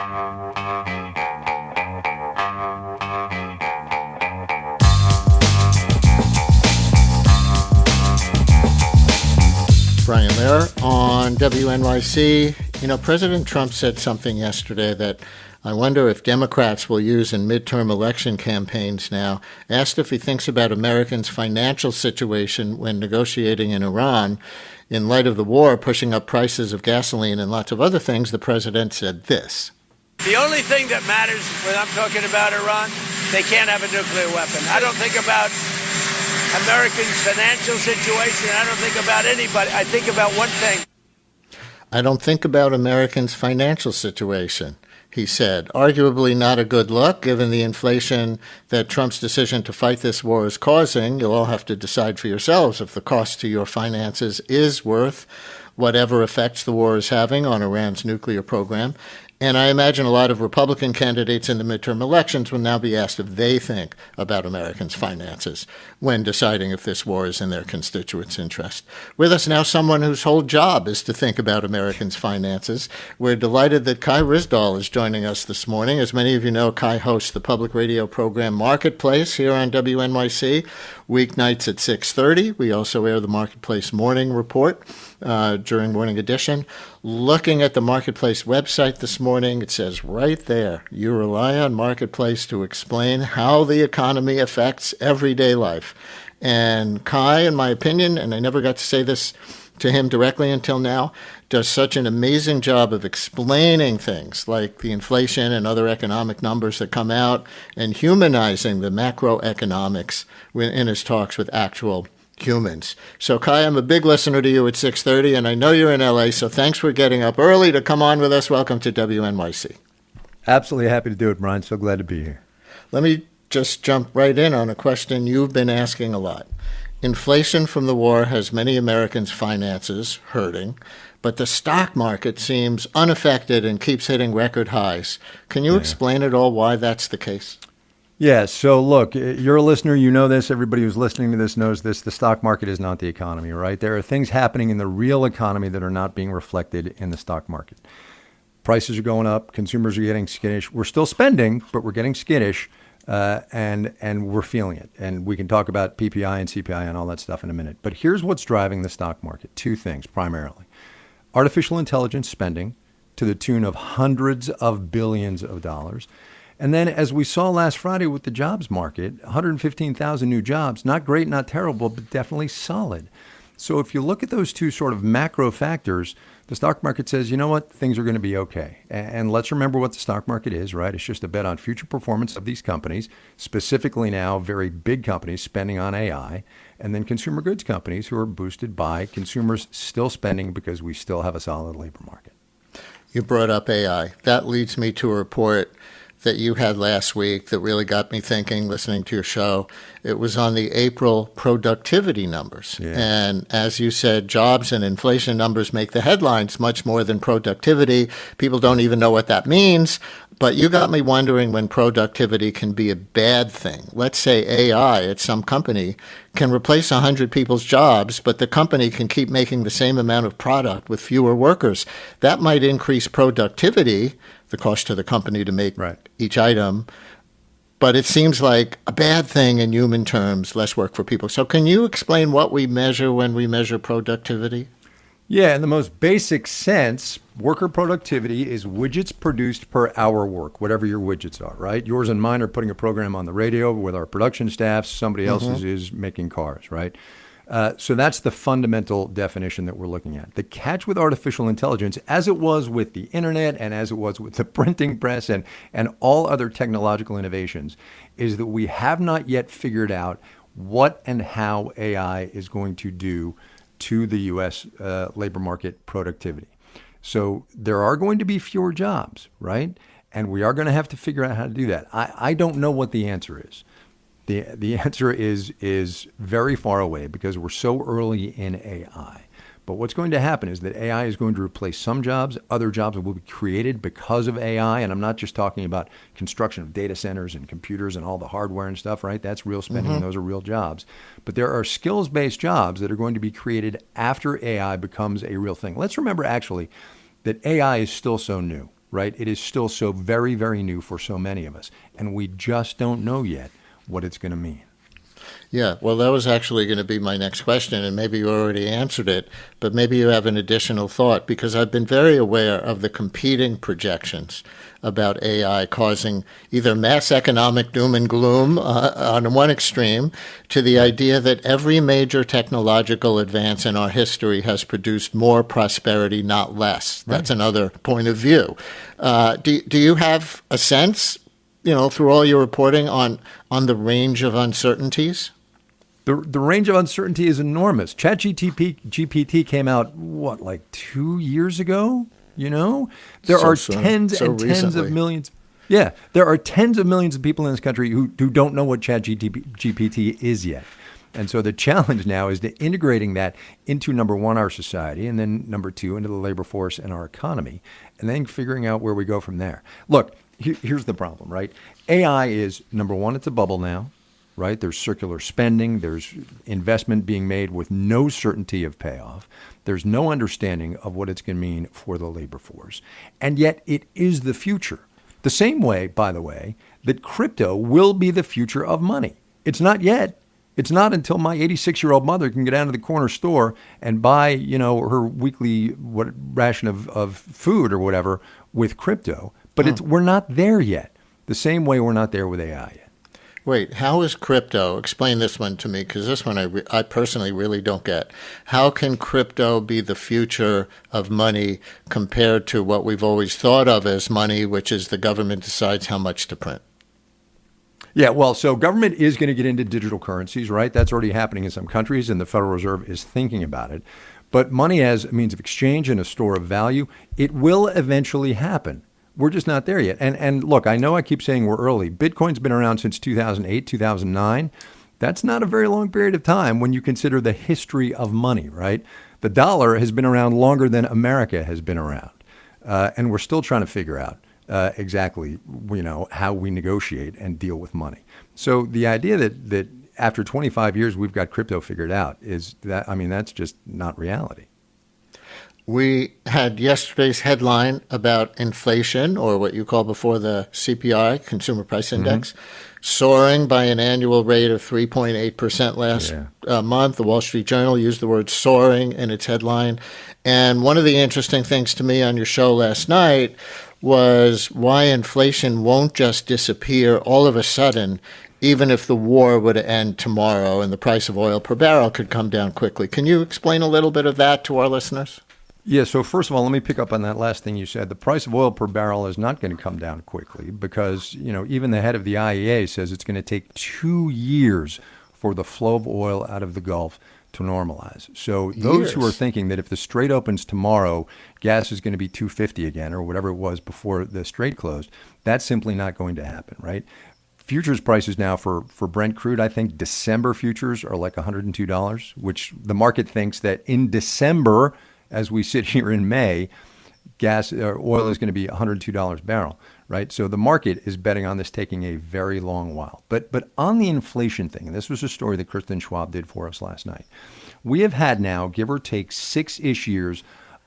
Brian Lehrer on WNYC. You know, President Trump said something yesterday that I wonder if Democrats will use in midterm election campaigns now. Asked if he thinks about Americans' financial situation when negotiating in Iran. In light of the war pushing up prices of gasoline and lots of other things, the president said this. The only thing that matters when I'm talking about Iran, they can't have a nuclear weapon. I don't think about Americans' financial situation. I don't think about anybody. I think about one thing. I don't think about Americans' financial situation, he said. Arguably not a good look, given the inflation that Trump's decision to fight this war is causing. You'll all have to decide for yourselves if the cost to your finances is worth whatever effects the war is having on Iran's nuclear program. And I imagine a lot of Republican candidates in the midterm elections will now be asked if they think about Americans' finances when deciding if this war is in their constituents' interest. With us now, someone whose whole job is to think about Americans' finances. We're delighted that Kai Ryssdal is joining us this morning. As many of you know, Kai hosts the public radio program Marketplace here on WNYC, weeknights at 6:30. We also air the Marketplace Morning Report during Morning Edition. Looking at the Marketplace website this morning, it says right there, you rely on Marketplace to explain how the economy affects everyday life. And Kai, in my opinion, and I never got to say this to him directly until now, does such an amazing job of explaining things like the inflation and other economic numbers that come out and humanizing the macroeconomics in his talks with actual humans. So, Kai, I'm a big listener to you at 6:30, and I know you're in LA, so thanks for getting up early to come on with us. Welcome to WNYC. Absolutely happy to do it, Brian. So glad to be here. Let me just jump right in on a question you've been asking a lot. Inflation from the war has many Americans' finances hurting, but the stock market seems unaffected and keeps hitting record highs. Can you explain at all why that's the case? Yeah, so look, you're a listener, you know this, everybody who's listening to this knows this, the stock market is not the economy, right? There are things happening in the real economy that are not being reflected in the stock market. Prices are going up, consumers are getting skittish. We're still spending, but we're getting skittish, and we're feeling it. And we can talk about PPI and CPI and all that stuff in a minute. But here's what's driving the stock market, two things primarily. Artificial intelligence spending to the tune of hundreds of billions of dollars. And then, as we saw last Friday with the jobs market, 115,000 new jobs, not great, not terrible, but definitely solid. So if you look at those two sort of macro factors, the stock market says, you know what, things are going to be okay. And let's remember what the stock market is, right? It's just a bet on future performance of these companies, specifically now very big companies spending on AI, and then consumer goods companies who are boosted by consumers still spending because we still have a solid labor market. You brought up AI. That leads me to a report that you had last week that really got me thinking, listening to your show. It was on the April productivity numbers. Yeah. And as you said, jobs and inflation numbers make the headlines much more than productivity. People don't even know what that means. But you got me wondering when productivity can be a bad thing. Let's say AI at some company can replace 100 people's jobs, but the company can keep making the same amount of product with fewer workers. That might increase productivity, the cost to the company to make each item. But it seems like a bad thing in human terms, less work for people. So can you explain what we measure when we measure productivity? Yeah, in the most basic sense, worker productivity is widgets produced per hour work, whatever your widgets are, right? Yours and mine are putting a program on the radio with our production staff. Somebody else's is making cars, right? So that's the fundamental definition that we're looking at. The catch with artificial intelligence, as it was with the internet and as it was with the printing press and all other technological innovations, is that we have not yet figured out what and how AI is going to do to the U.S. Labor market productivity. So there are going to be fewer jobs, right? And we are going to have to figure out how to do that. I don't know what the answer is. The answer is very far away because we're so early in AI. But what's going to happen is that AI is going to replace some jobs. Other jobs will be created because of AI. And I'm not just talking about construction of data centers and computers and all the hardware and stuff, right? That's real spending and those are real jobs. But there are skills-based jobs that are going to be created after AI becomes a real thing. Let's remember actually that AI is still so new. right? It is still so very, very new for so many of us. And we just don't know yet what it's going to mean. Yeah, well, that was actually going to be my next question, and maybe you already answered it, but maybe you have an additional thought, because I've been very aware of the competing projections about AI causing either mass economic doom and gloom on one extreme, to the idea that every major technological advance in our history has produced more prosperity, not less. Right. That's another point of view. Do you have a sense, through all your reporting on the range of uncertainties? The range of uncertainty is enormous. ChatGPT came out, like 2 years ago? There are tens and tens of millions. Yeah, there are tens of millions of people in this country who don't know what ChatGPT is yet. And so the challenge now is to integrating that into, number one, our society, and then number two, into the labor force and our economy, and then figuring out where we go from there. Look, here's the problem, right? AI is, number one, it's a bubble now, right? There's circular spending. There's investment being made with no certainty of payoff. There's no understanding of what it's going to mean for the labor force. And yet it is the future. The same way, by the way, that crypto will be the future of money. It's not yet. It's not until my 86-year-old mother can get down to the corner store and buy, her weekly ration of food or whatever with crypto. But we're not there yet. The same way we're not there with AI yet. Wait, how is crypto? Explain this one to me, because this one I personally really don't get. How can crypto be the future of money compared to what we've always thought of as money, which is the government decides how much to print? Yeah, well, so government is going to get into digital currencies, right? That's already happening in some countries, and the Federal Reserve is thinking about it. But money as a means of exchange and a store of value, it will eventually happen. We're just not there yet. And look, I know I keep saying we're early. Bitcoin's been around since 2008, 2009. That's not a very long period of time when you consider the history of money, right? The dollar has been around longer than America has been around. And we're still trying to figure out exactly, how we negotiate and deal with money. So the idea that after 25 years we've got crypto figured out that's just not reality. We had yesterday's headline about inflation, or what you call before the CPI, Consumer Price Index, soaring by an annual rate of 3.8% last month. The Wall Street Journal used the word soaring in its headline. And one of the interesting things to me on your show last night was why inflation won't just disappear all of a sudden, even if the war would end tomorrow and the price of oil per barrel could come down quickly. Can you explain a little bit of that to our listeners? Yeah, so first of all, let me pick up on that last thing you said. The price of oil per barrel is not going to come down quickly because, even the head of the IEA says it's going to take 2 years for the flow of oil out of the Gulf to normalize. So those who are thinking that if the Strait opens tomorrow, gas is going to be $2.50 again or whatever it was before the Strait closed, that's simply not going to happen, right? Futures prices now for Brent crude, I think December futures are like $102, which the market thinks that in December, as we sit here in May, gas or oil is going to be $102 a barrel, right? So the market is betting on this taking a very long while. But on the inflation thing, and this was a story that Kristen Schwab did for us last night, we have had now, give or take, 6-ish years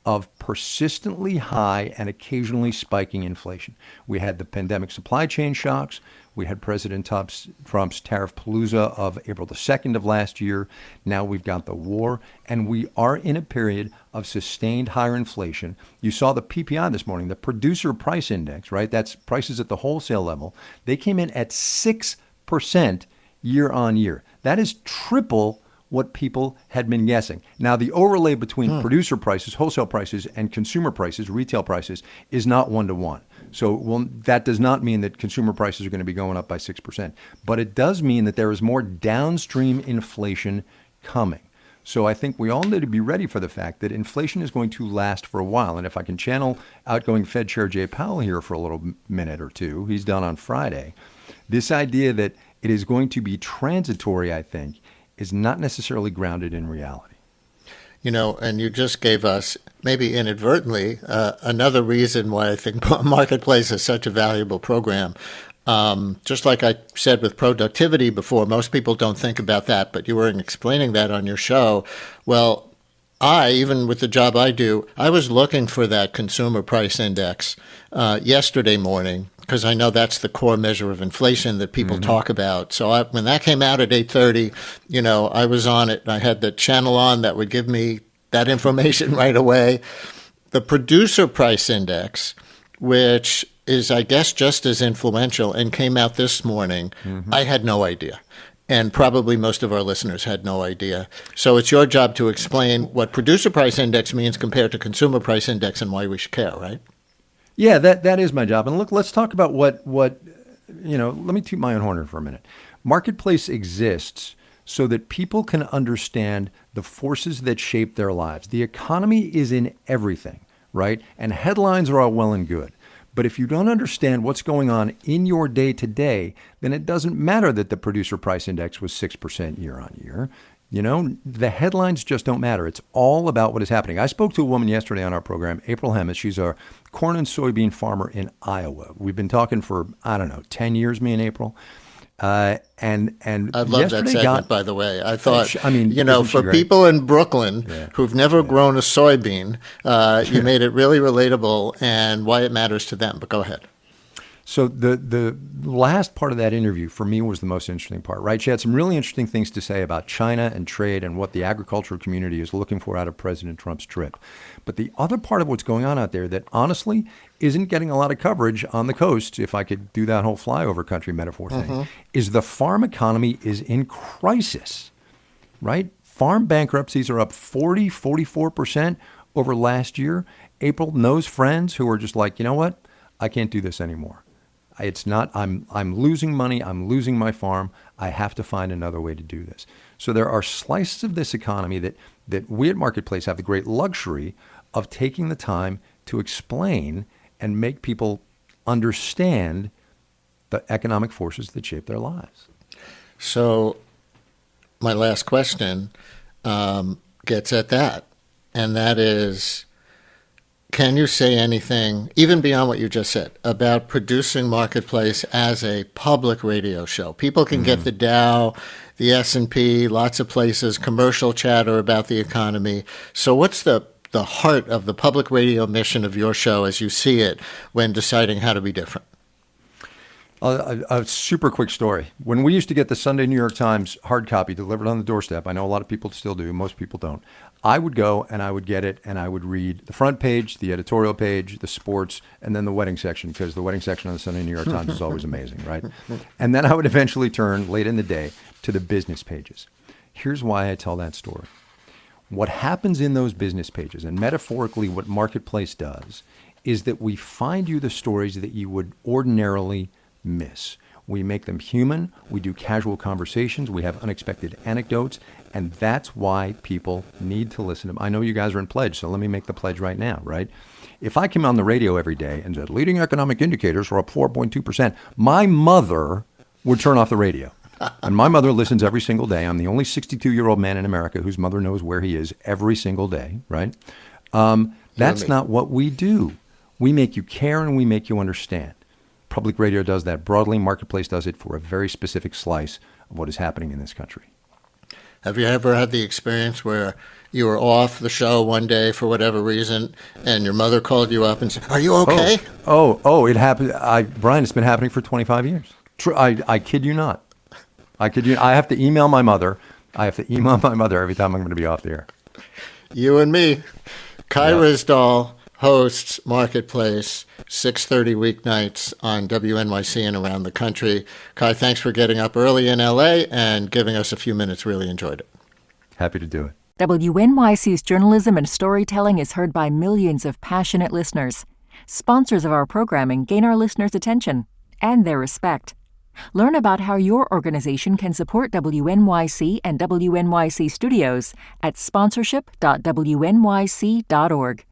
of persistently high and occasionally spiking inflation. We had the pandemic supply chain shocks. We had President Trump's tariff palooza of April the 2nd of last year. Now we've got the war, and we are in a period of sustained higher inflation. You saw the PPI this morning, the producer price index, right? That's prices at the wholesale level. They came in at 6% year on year. That is triple what people had been guessing. Now, the overlay between producer prices, wholesale prices, and consumer prices, retail prices, is not 1-to-1. So that does not mean that consumer prices are going to be going up by 6%. But it does mean that there is more downstream inflation coming. So I think we all need to be ready for the fact that inflation is going to last for a while. And if I can channel outgoing Fed Chair Jay Powell here for a little minute or two, he's done on Friday, this idea that it is going to be transitory, I think, is not necessarily grounded in reality. And you just gave us, maybe inadvertently, another reason why I think Marketplace is such a valuable program. Just like I said with productivity before, most people don't think about that, but you were explaining that on your show. Well, even with the job I do, I was looking for that consumer price index yesterday morning because I know that's the core measure of inflation that people talk about. So when that came out at 8:30, I was on it. I had the channel on that would give me that information right away. The producer price index, which is, I guess, just as influential and came out this morning, I had no idea. And probably most of our listeners had no idea. So it's your job to explain what producer price index means compared to consumer price index and why we should care, right? Yeah, that is my job. And look, let's talk about what let me toot my own horn for a minute. Marketplace exists so that people can understand the forces that shape their lives. The economy is in everything, right? And headlines are all well and good. But if you don't understand what's going on in your day to day, then it doesn't matter that the producer price index was 6% year on year. The headlines just don't matter. It's all about what is happening. I spoke to a woman yesterday on our program, April Hemmes. She's a corn and soybean farmer in Iowa. We've been talking for, 10 years, me and April. And I love that segment, by the way. I thought, for great? people in Brooklyn who've never grown a soybean, you made it really relatable and why it matters to them. But go ahead. So the last part of that interview for me was the most interesting part, right? She had some really interesting things to say about China and trade and what the agricultural community is looking for out of President Trump's trip. But the other part of what's going on out there that honestly isn't getting a lot of coverage on the coast, if I could do that whole flyover country metaphor thing, is the farm economy is in crisis, right? Farm bankruptcies are up 44% over last year. April knows friends who are just like, you know what? I can't do this anymore. It's not, I'm losing money. I'm losing my farm. I have to find another way to do this. So there are slices of this economy that we at Marketplace have the great luxury of taking the time to explain and make people understand the economic forces that shape their lives. So my last question gets at that, and that is, can you say anything, even beyond what you just said, about producing Marketplace as a public radio show? People can get the Dow, the S&P, lots of places, commercial chatter about the economy. So what's the heart of the public radio mission of your show as you see it when deciding how to be different? A super quick story. When we used to get the Sunday New York Times hard copy delivered on the doorstep, I know a lot of people still do, most people don't. I would go and I would get it and I would read the front page, the editorial page, the sports, and then the wedding section, because the wedding section on the Sunday New York Times is always amazing, right? And then I would eventually turn late in the day to the business pages. Here's why I tell that story. What happens in those business pages, and metaphorically what Marketplace does, is that we find you the stories that you would ordinarily miss. We make them human. We do casual conversations. We have unexpected anecdotes. And that's why people need to listen to them. I know you guys are in pledge, so let me make the pledge right now, right? If I came on the radio every day and said, leading economic indicators are up 4.2%, my mother would turn off the radio. And my mother listens every single day. I'm the only 62-year-old man in America whose mother knows where he is every single day, right? That's not what we do. We make you care and we make you understand. Public radio does that broadly. Marketplace does it for a very specific slice of what is happening in this country. Have you ever had the experience where you were off the show one day for whatever reason and your mother called you up and said, are you okay? It happened. Brian, it's been happening for 25 years. I kid you not. I have to email my mother. every time I'm going to be off the air. You and me. Kai Ryssdal hosts Marketplace, 6:30 weeknights on WNYC and around the country. Kai, thanks for getting up early in L.A. and giving us a few minutes. Really enjoyed it. Happy to do it. WNYC's journalism and storytelling is heard by millions of passionate listeners. Sponsors of our programming gain our listeners' attention and their respect. Learn about how your organization can support WNYC and WNYC Studios at sponsorship.wnyc.org.